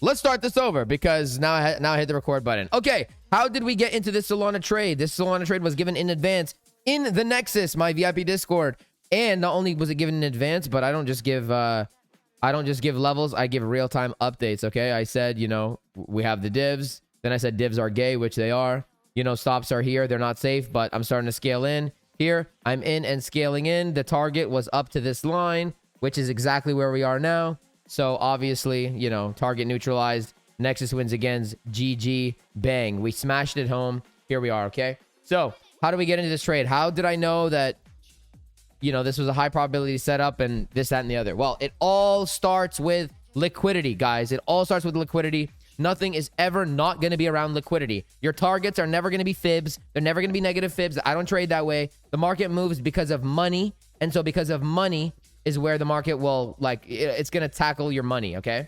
let's start this over because now I hit the record button. Okay, how did we get into this Solana trade? This Solana trade was given in advance in the Nexus, my VIP Discord. And not only was it given in advance, but I don't just give levels, I give real-time updates, okay? I said, you know, we have the divs. Then I said divs are gay, which they are. You know, stops are here. They're not safe, but I'm starting to scale in. Here, I'm in and scaling in. The target was up to this line, which is exactly where we are now. So obviously, you know, target neutralized. Nexus wins again. GG. Bang. We smashed it home. Here we are, okay? So how do we get into this trade? How did I know that, you know, this was a high probability setup and this, that, and the other? Well, it all starts with liquidity, guys. It all starts with liquidity. Nothing is ever not going to be around liquidity. Your targets are never going to be fibs. They're never going to be negative fibs. I don't trade that way. The market moves because of money. And so because of money is where the market will, like, it's going to tackle your money, okay?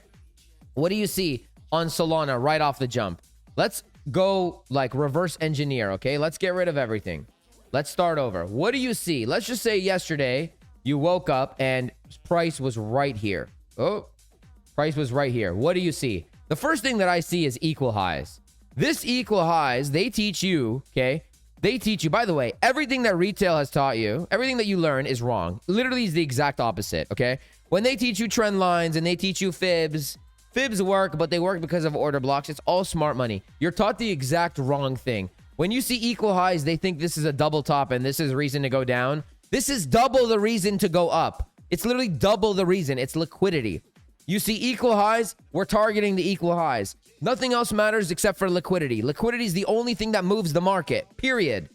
What do you see on Solana right off the jump? Let's go, like, reverse engineer, okay? Let's get rid of everything. Let's start over. What do you see? Let's just say yesterday you woke up and price was right here. Oh, price was right here. What do you see? The first thing that I see is equal highs. This equal highs, they teach you, okay? They teach you, by the way, everything that retail has taught you, everything that you learn is wrong. Literally is the exact opposite, okay? When they teach you trend lines and they teach you fibs, fibs work, but they work because of order blocks. It's all smart money. You're taught the exact wrong thing. When you see equal highs, they think this is a double top and this is reason to go down. This is double the reason to go up. It's literally double the reason. It's liquidity. You see equal highs, we're targeting the equal highs. Nothing else matters except for liquidity. Liquidity is the only thing that moves the market, period.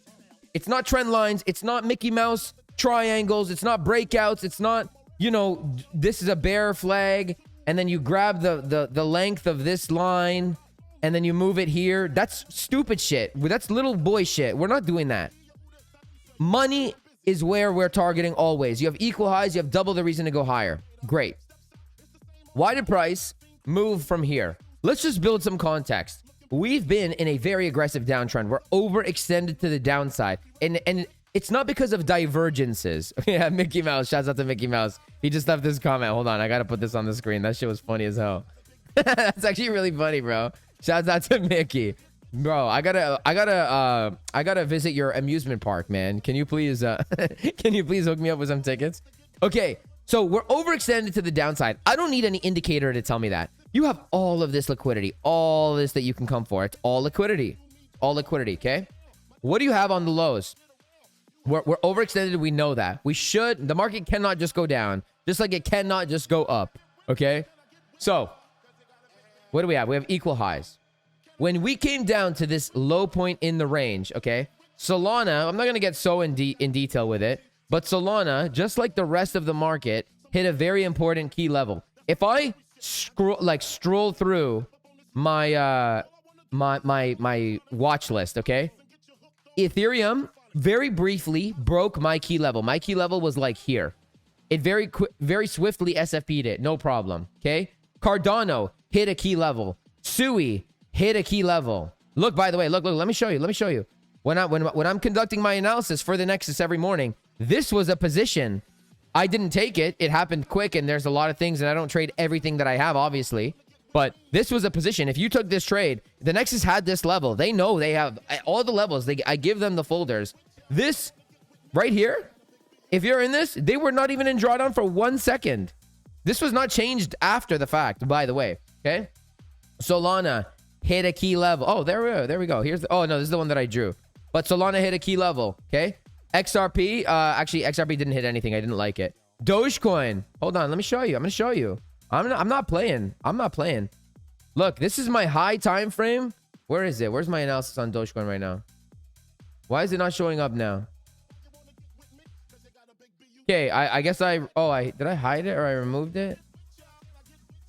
It's not trend lines. It's not Mickey Mouse triangles. It's not breakouts. It's not, you know, this is a bear flag. And then you grab the length of this line and then you move it here. That's stupid shit. That's little boy shit. We're not doing that. Money is where we're targeting always. You have equal highs. You have double the reason to go higher. Great. Why did price move from here? Let's just build some context. We've been in a very aggressive downtrend. We're overextended to the downside. And it's not because of divergences. Yeah, Mickey Mouse. Shouts out to Mickey Mouse. He just left this comment. Hold on. I got to put this on the screen. That shit was funny as hell. That's actually really funny, bro. Shouts out to Mickey. Bro, I gotta visit your amusement park, man. Can you please hook me up with some tickets? Okay. So we're overextended to the downside. I don't need any indicator to tell me that. You have all of this liquidity, all this that you can come for. It's all liquidity. All liquidity, okay? What do you have on the lows? We're overextended. We know that. The market cannot just go down, just like it cannot just go up, okay? So what do we have? We have equal highs. When we came down to this low point in the range, okay? Solana, I'm not going to get so in detail with it, but Solana, just like the rest of the market, hit a very important key level. If I stroll through my my watch list, okay? Ethereum very briefly broke my key level. My key level was like here. It very swiftly SFP'd it, no problem, okay? Cardano hit a key level. Sui hit a key level. Look, by the way, look, let me show you. When I'm conducting my analysis for the Nexus every morning, this was a position. I didn't take it. It happened quick, and there's a lot of things, and I don't trade everything that I have, obviously. But this was a position. If you took this trade, the Nexus had this level. They know they have all the levels. I give them the folders. This right here, if you're in this, they were not even in drawdown for 1 second. This was not changed after the fact, by the way. Okay? Solana hit a key level. Oh, there we go. Oh, no, this is the one that I drew. But Solana hit a key level. Okay? XRP, actually, XRP didn't hit anything. I didn't like it. Dogecoin. Hold on. Let me show you. I'm going to show you. I'm not playing. Look, this is my high time frame. Where is it? Where's my analysis on Dogecoin right now? Why is it not showing up now? Okay, I guess did I hide it or I removed it?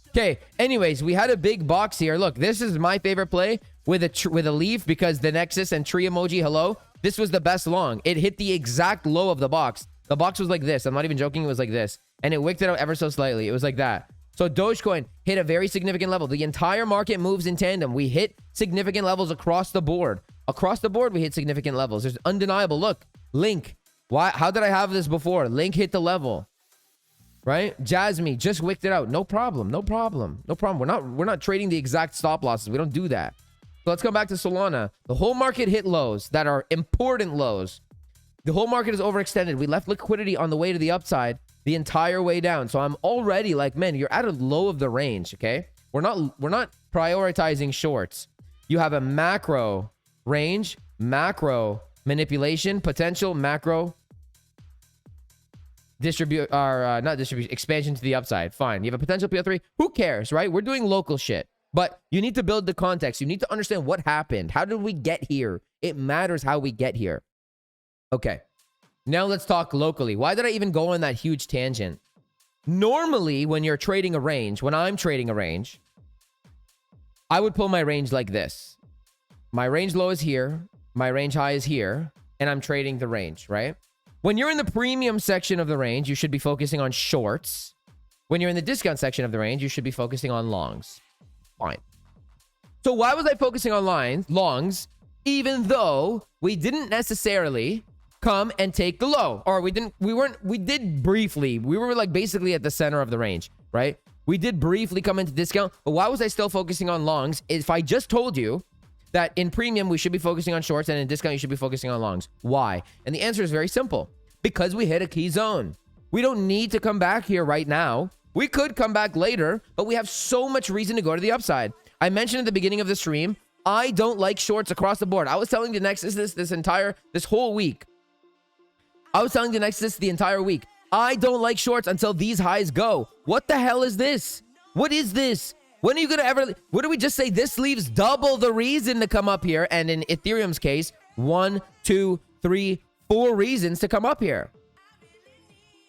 Okay, anyways, we had a big box here. Look, this is my favorite play with a leaf because the Nexus and tree emoji, hello. This was the best long. It hit the exact low of the box. The box was like this. I'm not even joking. It was like this. And it wicked it out ever so slightly. It was like that. So Dogecoin hit a very significant level. The entire market moves in tandem. We hit significant levels across the board. Across the board, we hit significant levels. There's undeniable. Look, Link. Why? How did I have this before? Link hit the level. right? Jasmine just wicked it out. No problem. No problem. No problem. We're not trading the exact stop losses. We don't do that. So let's come back to Solana. The whole market hit lows that are important lows. The whole market is overextended. We left liquidity on the way to the upside the entire way down. So I'm already like, man, you're at a low of the range, okay? We're not prioritizing shorts. You have a macro range, macro manipulation, potential macro expansion to the upside. Fine. You have a potential PO3. Who cares, right? We're doing local shit. But you need to build the context. You need to understand what happened. How did we get here? It matters how we get here. Okay. Now let's talk locally. Why did I even go on that huge tangent? Normally, when you're trading a range, when I'm trading a range, I would pull my range like this. My range low is here. My range high is here. And I'm trading the range, right? When you're in the premium section of the range, you should be focusing on shorts. When you're in the discount section of the range, you should be focusing on longs. Fine. So why was I focusing on longs, even though we didn't necessarily come and take the low? Or we did briefly. We were like basically at the center of the range, right? We did briefly come into discount, but why was I still focusing on longs? If I just told you that in premium, we should be focusing on shorts, and in discount, you should be focusing on longs. Why? And the answer is very simple. Because we hit a key zone. We don't need to come back here right now. We could come back later, but we have so much reason to go to the upside. I mentioned at the beginning of the stream, I don't like shorts across the board. I was telling the Nexus this whole week. I was telling the Nexus the entire week. I don't like shorts until these highs go. What the hell is this? What is this? When are you going to ever... What do we just say? This leaves double the reason to come up here. And in Ethereum's case, 1, 2, 3, 4 reasons to come up here.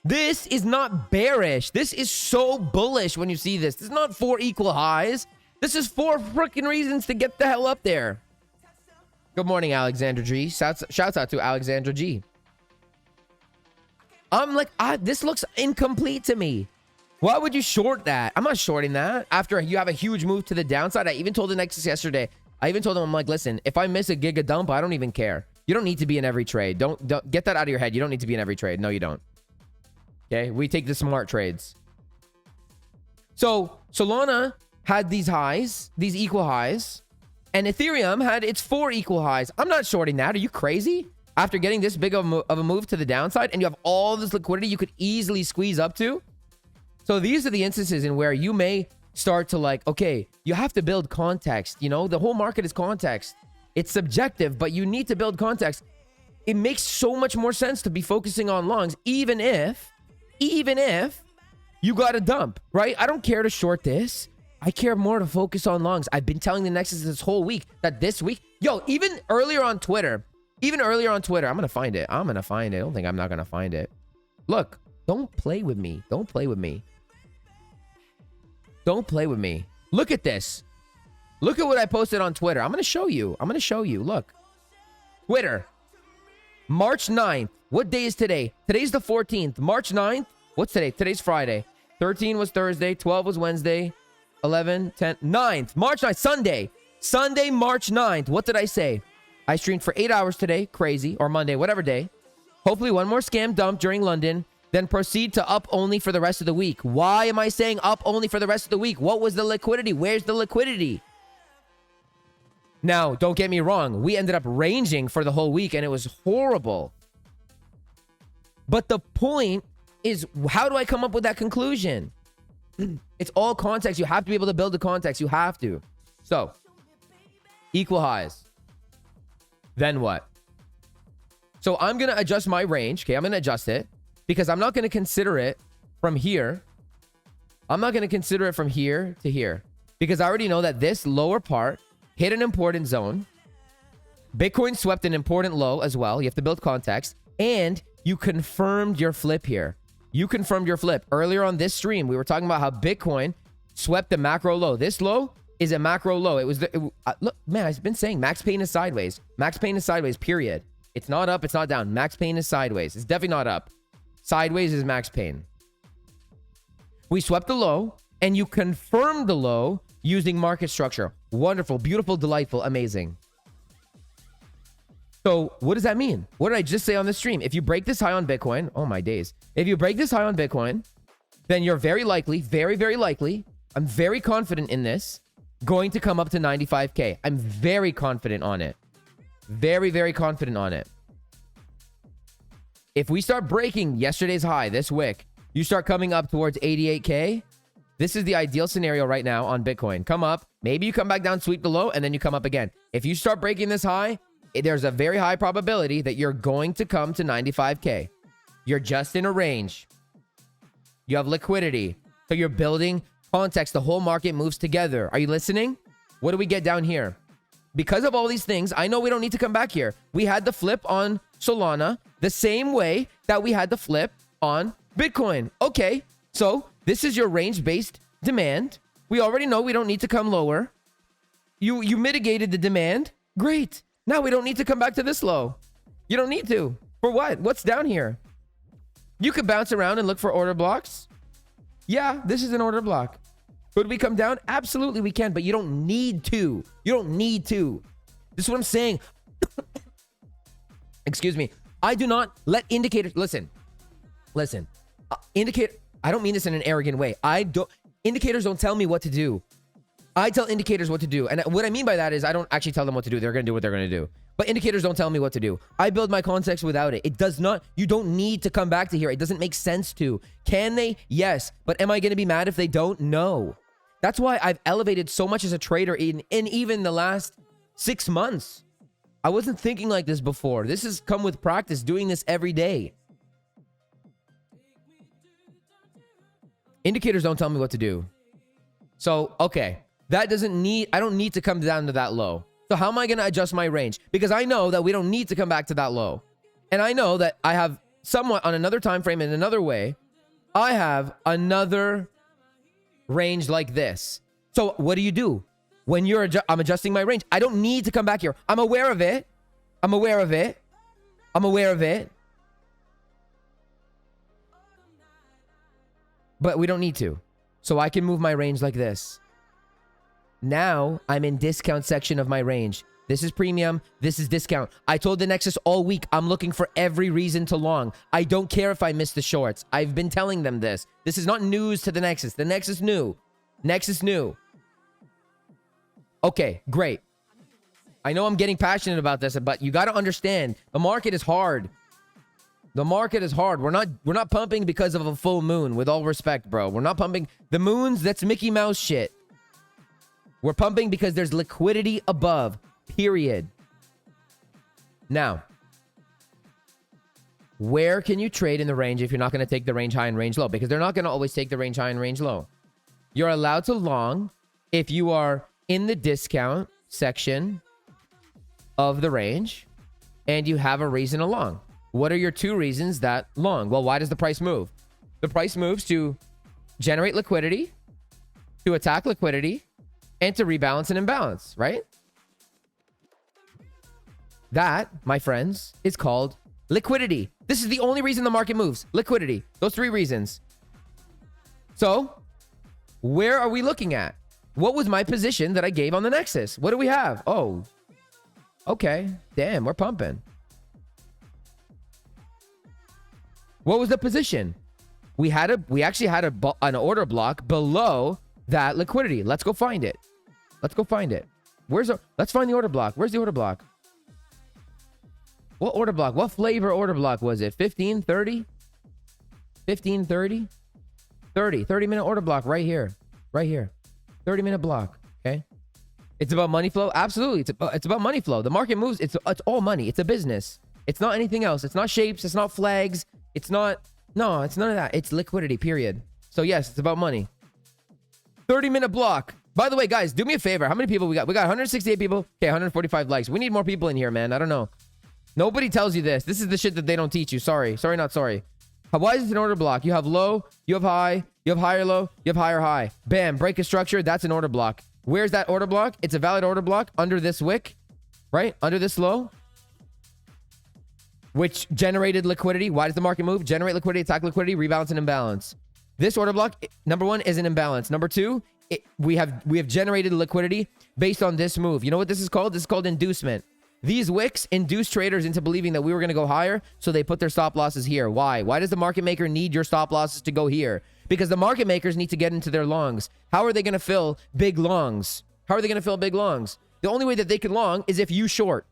This is not bearish. This is so bullish when you see this. This is not 4 equal highs. This is 4 freaking reasons to get the hell up there. Good morning, Alexandra G. Shouts out to Alexandra G. I'm like, this looks incomplete to me. Why would you short that? I'm not shorting that. After you have a huge move to the downside, I even told the Nexus yesterday. I even told them, I'm like, listen, if I miss a giga dump, I don't even care. You don't need to be in every trade. Don't get that out of your head. You don't need to be in every trade. No, you don't. Okay, we take the smart trades. So Solana had these highs, these equal highs, and Ethereum had its 4 equal highs. I'm not shorting that. Are you crazy? After getting this big of a move to the downside, and you have all this liquidity you could easily squeeze up to. So these are the instances in where you may start to like, okay, you have to build context. You know, the whole market is context. It's subjective, but you need to build context. It makes so much more sense to be focusing on longs, even if you got a dump, right? I don't care to short this. I care more to focus on longs. I've been telling the Nexus this whole week that this week, even earlier on Twitter, I'm going to find it. I don't think I'm not going to find it. Look, don't play with me. Don't play with me. Don't play with me. Look at this. Look at what I posted on Twitter. I'm going to show you. Look. Twitter. March 9th. What day is today? Today's the 14th. March 9th. What's today? Today's Friday. 13 was Thursday. 12 was Wednesday. 11, 10, 9th. March 9th. Sunday. Sunday, March 9th. What did I say? I streamed for 8 hours today. Crazy. Or Monday. Whatever day. Hopefully one more scam dump during London. Then proceed to up only for the rest of the week. Why am I saying up only for the rest of the week? What was the liquidity? Where's the liquidity? Now, don't get me wrong. We ended up ranging for the whole week, and it was horrible. But the point is, how do I come up with that conclusion? It's all context. You have to be able to build the context. You have to. So, equal highs. Then what? So, I'm going to adjust my range. Okay, I'm going to adjust it. Because I'm not going to consider it from here. I'm not going to consider it from here to here. Because I already know that this lower part hit an important zone. Bitcoin swept an important low as well. You have to build context. And you confirmed your flip here. You confirmed your flip. Earlier on this stream, we were talking about how Bitcoin swept the macro low. This low is a macro low. Look, man, I've been saying max pain is sideways. Max pain is sideways, period. It's not up. It's not down. Max pain is sideways. It's definitely not up. Sideways is max pain. We swept the low, and you confirmed the low using market structure. Wonderful, beautiful, delightful, amazing. So what does that mean? What did I just say on the stream? If you break this high on Bitcoin, oh my days. If you break this high on Bitcoin, then you're very likely, very, very likely, I'm very confident in this, going to come up to 95K. I'm very confident on it. Very, very confident on it. If we start breaking yesterday's high this wick, you start coming up towards 88K. This is the ideal scenario right now on Bitcoin. Come up. Maybe you come back down, sweep the low, and then you come up again. If you start breaking this high, there's a very high probability that you're going to come to 95K. You're just in a range. You have liquidity. So you're building context. The whole market moves together. Are you listening? What do we get down here? Because of all these things, I know we don't need to come back here. We had the flip on Solana the same way that we had the flip on Bitcoin. Okay, so this is your range-based demand. We already know we don't need to come lower. You mitigated the demand. Great. Now we don't need to come back to this low. You don't need to. For what? What's down here? You could bounce around and look for order blocks. Yeah, this is an order block. Could we come down? Absolutely we can, but you don't need to. You don't need to. This is what I'm saying. Excuse me. I do not let indicators... Listen. I don't mean this in an arrogant way. Indicators don't tell me what to do. I tell indicators what to do. And what I mean by that is I don't actually tell them what to do. They're going to do what they're going to do. But indicators don't tell me what to do. I build my context without it. It does not. You don't need to come back to here. It doesn't make sense to. Can they? Yes. But am I going to be mad if they don't? No. That's why I've elevated so much as a trader in even the last 6 months. I wasn't thinking like this before. This has come with practice, doing this every day. Indicators don't tell me what to do. So, okay. I don't need to come down to that low. So how am I going to adjust my range? Because I know that we don't need to come back to that low. And I know that I have somewhat on another time frame in another way, I have another range like this. So what do you do? When I'm adjusting my range, I don't need to come back here. I'm aware of it. I'm aware of it. I'm aware of it. But we don't need to. So I can move my range like this. Now I'm in discount section of my range. This is premium. This is discount. I told the Nexus all week, I'm looking for every reason to long. I don't care if I miss the shorts. I've been telling them this. This is not news to the Nexus. The Nexus knew. Nexus knew. Okay, great. I know I'm getting passionate about this, but you got to understand, the market is hard. The market is hard. We're not pumping because of a full moon, with all respect, bro. We're not pumping. The moons, that's Mickey Mouse shit. We're pumping because there's liquidity above, period. Now, where can you trade in the range if you're not going to take the range high and range low? Because they're not going to always take the range high and range low. You're allowed to long if you are in the discount section of the range and you have a reason to long. What are your two reasons that long? Well, why does the price move? The price moves to generate liquidity, to attack liquidity, and to rebalance and imbalance, right? That, my friends, is called liquidity. This is the only reason the market moves. Liquidity. Those three reasons. So, where are we looking at? What was my position that I gave on the Nexus? What do we have? Oh, okay. Damn, we're pumping. What was the position? We actually had an order block below that liquidity. Let's go find it. Let's go find it. Let's find the order block. Where's the order block? What order block? What flavor order block was it? 15, 30? 15, 30? 30-minute order block right here. Right here. 30-minute block. Okay. It's about money flow. Absolutely. It's about money flow. The market moves. It's all money. It's a business. It's not anything else. It's not shapes. It's not flags. It's none of that. It's liquidity, period. So yes, it's about money. 30-minute block. By the way, guys, do me a favor. How many people we got? We got 168 people. Okay, 145 likes. We need more people in here, man. I don't know. Nobody tells you this. This is the shit that they don't teach you. Sorry, not sorry. Why is this an order block? You have low, you have high, you have higher low, you have higher high. Bam, break a structure. That's an order block. Where's that order block? It's a valid order block under this wick, right? Under this low, which generated liquidity. Why does the market move? Generate liquidity, attack liquidity, rebalance and imbalance. This order block, number one, is an imbalance. Number two, we have generated liquidity based on this move. You know what this is called? This is called inducement. These wicks induce traders into believing that we were going to go higher, so they put their stop losses here. Why? Why does the market maker need your stop losses to go here? because the market makers need to get into their longs. How are they going to fill big longs? How are they going to fill big longs? The only way that they can long is if you short.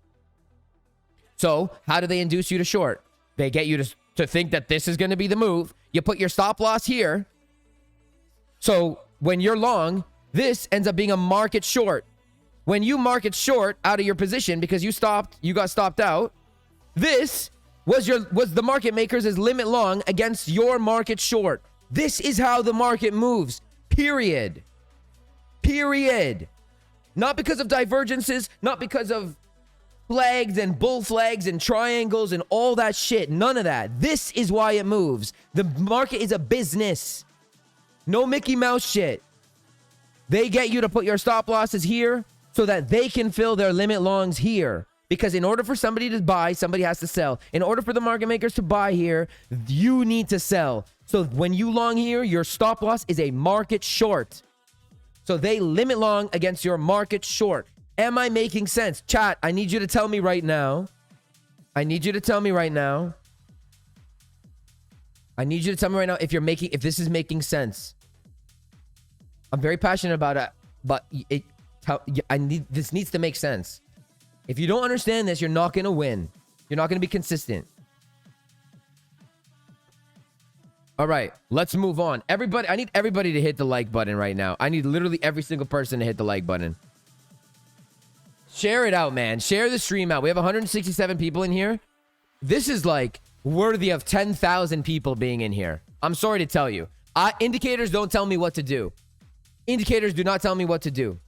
So how do they induce you to short? They get you to think that this is going to be the move. You put your stop loss here. So when you're long, this ends up being a market short. When you market short out of your position because you got stopped out, this was the market makers' limit long against your market short. This is how the market moves. Period. Period. Not because of divergences, not because of flags and bull flags and triangles and all that shit. None of that. This is why it moves. The market is a business. No Mickey Mouse shit. They get you to put your stop losses here so that they can fill their limit longs here. Because in order for somebody to buy, somebody has to sell. In order for the market makers to buy here, you need to sell. So when you long here, your stop loss is a market short. So they limit long against your market short. Am I making sense? Chat, I need you to tell me right now. I need you to tell me right now. I need you to tell me right now if this is making sense. I'm very passionate about it, but this needs to make sense. If you don't understand this, you're not going to win. You're not going to be consistent. All right, let's move on. Everybody, I need everybody to hit the like button right now. I need literally every single person to hit the like button. Share it out, man. Share the stream out. We have 167 people in here. This is like worthy of 10,000 people being in here. I'm sorry to tell you. Indicators don't tell me what to do. Indicators do not tell me what to do.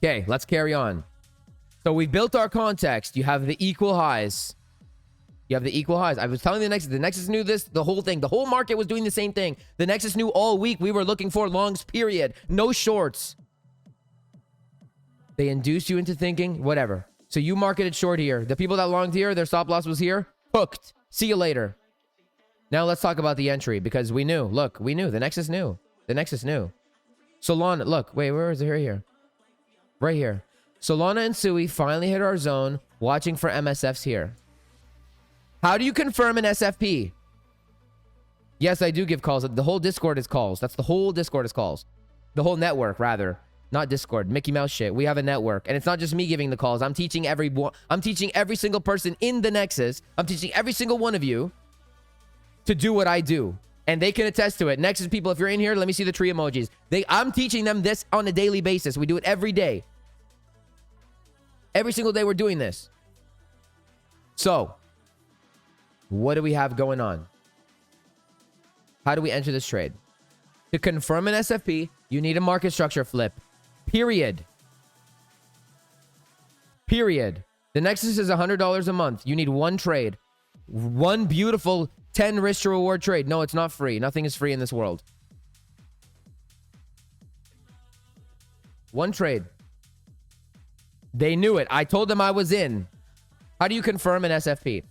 Okay, let's carry on. So we built our context. You have the equal highs. You have the equal highs. I was telling the Nexus knew this, the whole thing. The whole market was doing the same thing. The Nexus knew all week we were looking for longs, period. No shorts. They induced you into thinking, whatever. So you marketed short here. The people that longed here, their stop loss was here. Hooked. See you later. Now let's talk about the entry because we knew. Look, we knew. The Nexus knew. The Nexus knew. Solana, look. Wait, where is it? Here. Right here. Solana and Sui finally hit our zone. Watching for MSFs here. How do you confirm an SFP? Yes, I do give calls. The whole Discord is calls. That's the whole Discord is calls. The whole network, rather. Not Discord. Mickey Mouse shit. We have a network. And it's not just me giving the calls. I'm teaching every single person in the Nexus. I'm teaching every single one of you to do what I do. And they can attest to it. Nexus people, if you're in here, let me see the tree emojis. I'm teaching them this on a daily basis. We do it every day. Every single day we're doing this. So, what do we have going on? How do we enter this trade? To confirm an SFP, you need a market structure flip. Period. Period. The Nexus is $100 a month. You need one trade. One beautiful 10 risk to reward trade. No, it's not free. Nothing is free in this world. One trade. They knew it. I told them I was in. How do you confirm an SFP?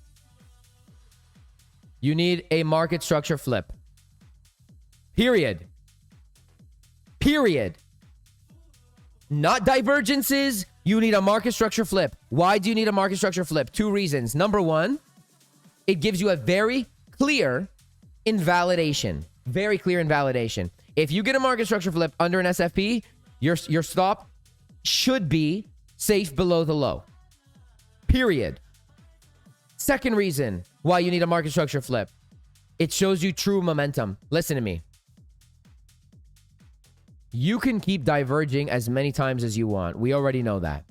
You need a market structure flip. Period. Period. Not divergences. You need a market structure flip. Why do you need a market structure flip? Two reasons. Number one, it gives you a very clear invalidation. Very clear invalidation. If you get a market structure flip under an SFP, your stop should be safe below the low. Period. Second reason why you need a market structure flip. It shows you true momentum. Listen to me. You can keep diverging as many times as you want. We already know that.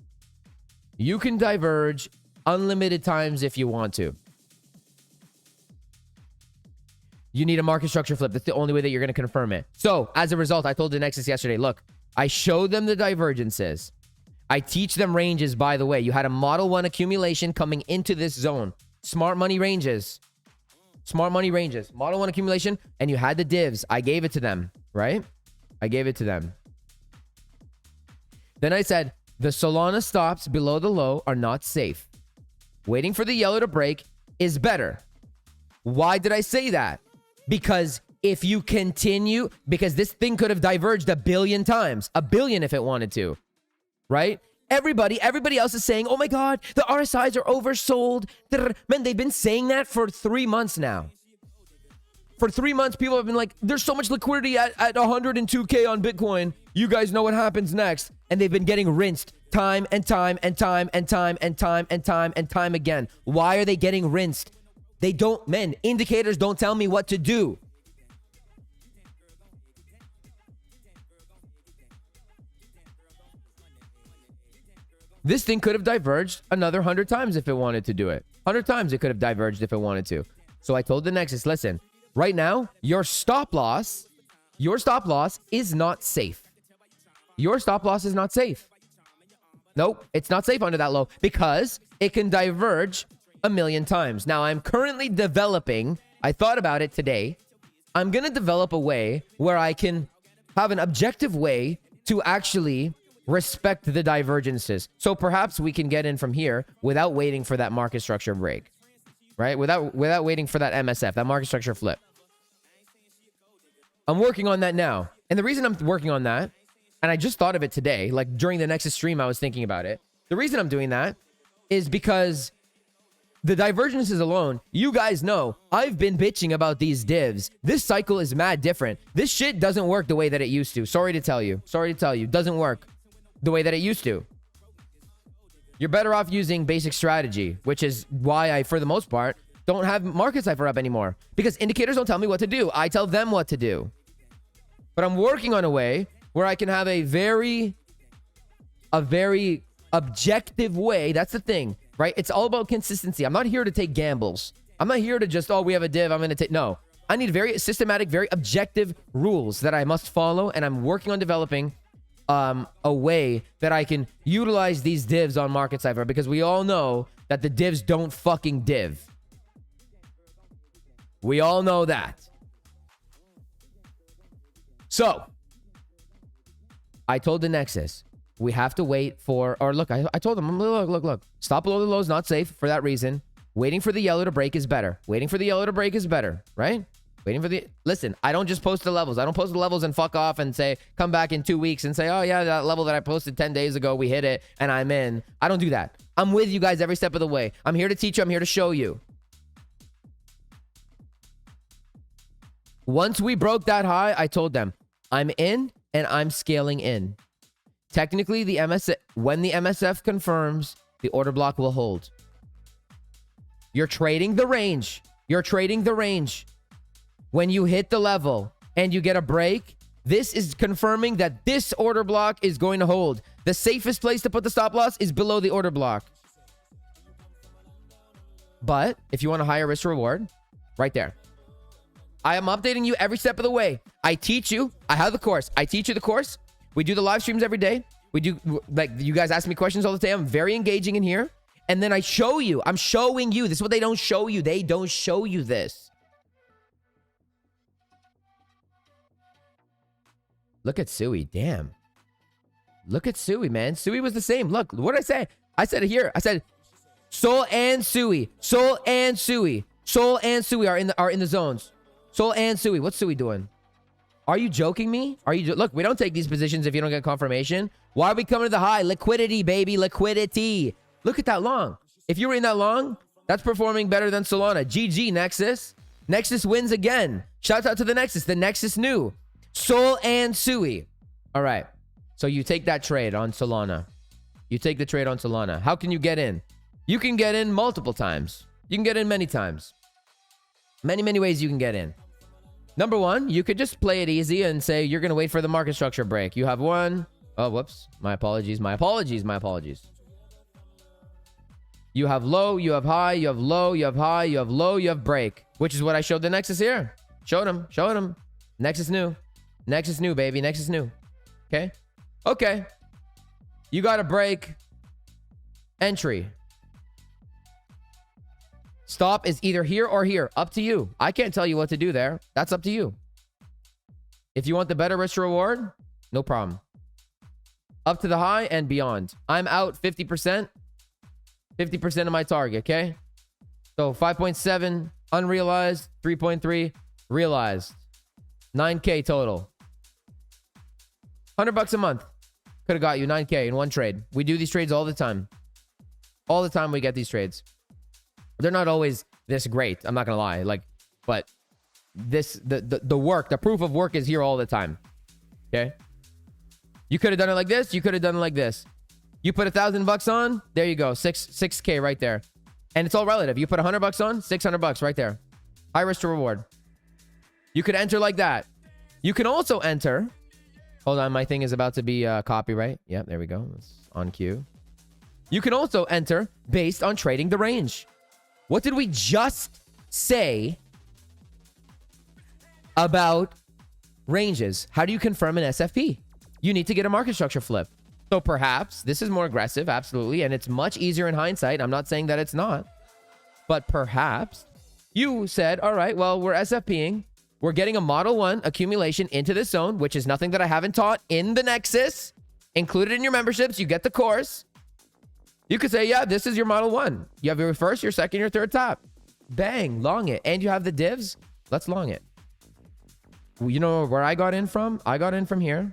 You can diverge unlimited times if you want to. You need a market structure flip. That's the only way that you're going to confirm it. So, as a result, I told the Nexus yesterday, look, I showed them the divergences. I teach them ranges, by the way. You had a Model 1 accumulation coming into this zone. Smart money ranges. Smart money ranges. Model 1 accumulation, and you had the divs. I gave it to them, right? I gave it to them. Then I said, the Solana stops below the low are not safe. Waiting for the yellow to break is better. Why did I say that? Because if you continue, because this thing could have diverged 1 billion times. 1 billion if it wanted to. Right? Everybody else is saying, oh my God, the RSIs are oversold. Man, they've been saying that for 3 months now. For 3 months, people have been like, there's so much liquidity at 102K on Bitcoin. You guys know what happens next. And they've been getting rinsed time and time and time and time and time and time and time again. Why are they getting rinsed? They don't, man, indicators don't tell me what to do. This thing could have diverged another 100 times if it wanted to do it. 100 times it could have diverged if it wanted to. So I told the Nexus, listen, right now, your stop loss is not safe. Your stop loss is not safe. Nope, it's not safe under that low because it can diverge a million times. Now, I'm currently developing, I thought about it today. I'm going to develop a way where I can have an objective way to actually respect the divergences. So perhaps we can get in from here without waiting for that market structure break, right? Without waiting for that MSF, that market structure flip. I'm working on that now. And the reason I'm working on that, and I just thought of it today, like during the Nexus stream, I was thinking about it. The reason I'm doing that is because the divergences alone, you guys know, I've been bitching about these divs. This cycle is mad different. This shit doesn't work the way that it used to. Sorry to tell you. Doesn't work the way that it used to. You're better off using basic strategy, which is why I, for the most part, don't have market cipher up anymore. Because indicators don't tell me what to do. I tell them what to do. But I'm working on a way where I can have a very objective way. That's the thing, right? It's all about consistency. I'm not here to take gambles. I'm not here to just, oh, we have a div, I'm going to take... No. I need very systematic, very objective rules that I must follow, and I'm working on developing a way that I can utilize these divs on market cipher, because we all know that the divs don't fucking div. We all know that. So, I told the Nexus, we have to wait for, or look, I told them, look, stop below the low is not safe for that reason. Waiting for the yellow to break is better. Waiting for the yellow to break is better, right? Waiting for the, listen, I don't just post the levels. I don't post the levels and fuck off and say, come back in 2 weeks and say, oh yeah, that level that I posted 10 days ago, we hit it and I'm in. I don't do that. I'm with you guys every step of the way. I'm here to teach you. I'm here to show you. Once we broke that high, I told them, I'm in and I'm scaling in. Technically, the MSF, when the MSF confirms, the order block will hold. You're trading the range. You're trading the range. When you hit the level and you get a break, this is confirming that this order block is going to hold. The safest place to put the stop loss is below the order block. But if you want a higher risk reward, right there. I am updating you every step of the way. I teach you. I have the course. I teach you the course. We do the live streams every day. We do, like, you guys ask me questions all the time. I'm very engaging in here. And then I show you. I'm showing you. This is what they don't show you. They don't show you this. Look at Sui. Damn. Look at Sui, man. Sui was the same. Look, what did I say? I said it here. I said Sol and Sui. Sol and Sui. Sol and Sui are in the zones. Sol and Sui. What's Sui doing? Are you joking me? Look, we don't take these positions if you don't get confirmation. Why are we coming to the high? Liquidity, baby. Liquidity. Look at that long. If you were in that long, that's performing better than Solana. GG, Nexus. Nexus wins again. Shout out to the Nexus. The Nexus knew. Sol and Sui. All right. So you take that trade on Solana. You take the trade on Solana. How can you get in? You can get in multiple times. You can get in many times. Many ways you can get in. Number one, you could just play it easy and say you're going to wait for the market structure break. You have one. Oh, whoops. My apologies. You have low, you have high, you have low, you have high, you have low, you have break. Which is what I showed the Nexus here. Showed him. Nexus new. Nexus new, baby. Nexus new. Okay? Okay. You got a break. Entry. Stop is either here or here. Up to you. I can't tell you what to do there. That's up to you. If you want the better risk reward, no problem. Up to the high and beyond. I'm out 50%. 50% of my target, okay? So 5.7 unrealized, 3.3 realized. 9K total. $100 a month. Could have got you 9K in one trade. We do these trades all the time. All the time we get these trades. They're not always this great. I'm not going to lie. But the work, the proof of work is here all the time. Okay. You could have done it like this. You could have done it like this. You put $1,000 on. There you go. 6K right there. And it's all relative. You put $100 on, $600 right there. High risk to reward. You could enter like that. You can also enter. Hold on. My thing is about to be copyright. Yep. There we go. It's on cue. You can also enter based on trading the range. What did we just say about ranges? How do you confirm an SFP? You need to get a market structure flip. So perhaps this is more aggressive, absolutely, and it's much easier in hindsight. I'm not saying that it's not, but perhaps you said, all right, well, we're SFPing. We're getting a Model 1 accumulation into this zone, which is nothing that I haven't taught in the Nexus. Included in your memberships, you get the course. You could say, yeah, this is your Model 1. You have your first, your second, your third top. Bang, long it. And you have the divs. Let's long it. You know where I got in from? I got in from here.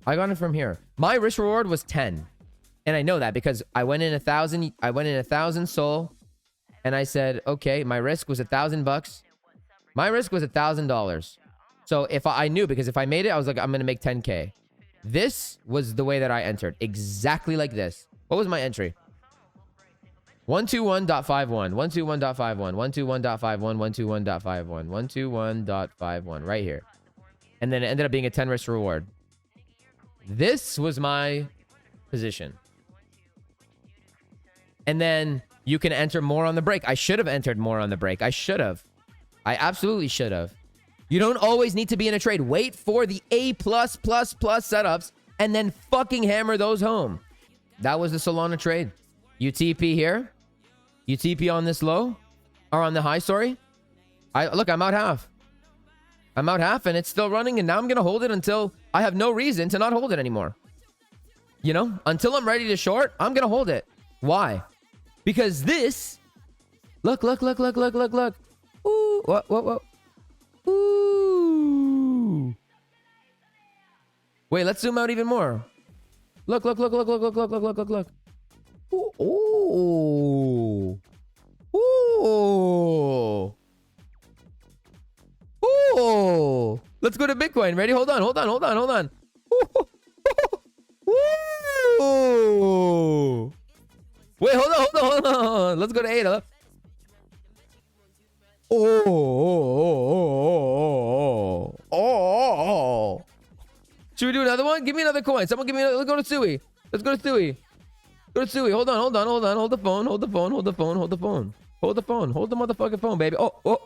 I got it from here. My risk reward was 10. And I know that because I went in 1,000. I went in 1,000 soul. And I said, okay, my risk was $1,000. My risk was $1,000. So if I knew, because if I made it, I was like, I'm going to make 10K. This was the way that I entered. Exactly like this. What was my entry? 121.51. 121.51. 121.51. 121.51. 121.51. Right here. And then it ended up being a 10 risk reward. This was my position. And then you can enter more on the break. I should have entered more on the break. I should have. I absolutely should have. You don't always need to be in a trade. Wait for the A+++ setups and then fucking hammer those home. That was the Solana trade. You TP here. You TP on this low or on the high, sorry. Look, I'm out half. I'm out half and it's still running, and now I'm going to hold it until I have no reason to not hold it anymore. You know, until I'm ready to short, I'm going to hold it. Why? Because this, look. Ooh, what? Ooh. Wait, let's zoom out even more. Look. Ooh. Ooh. Ooh. Let's go to Bitcoin. Ready? Hold on. Ooh. Wait, hold on. Let's go to ADA. Oh. Should we do another one? Give me another coin. Someone give me another. Let's go to Sui. Hold on. Hold the phone. Hold the motherfucking phone, baby. Oh.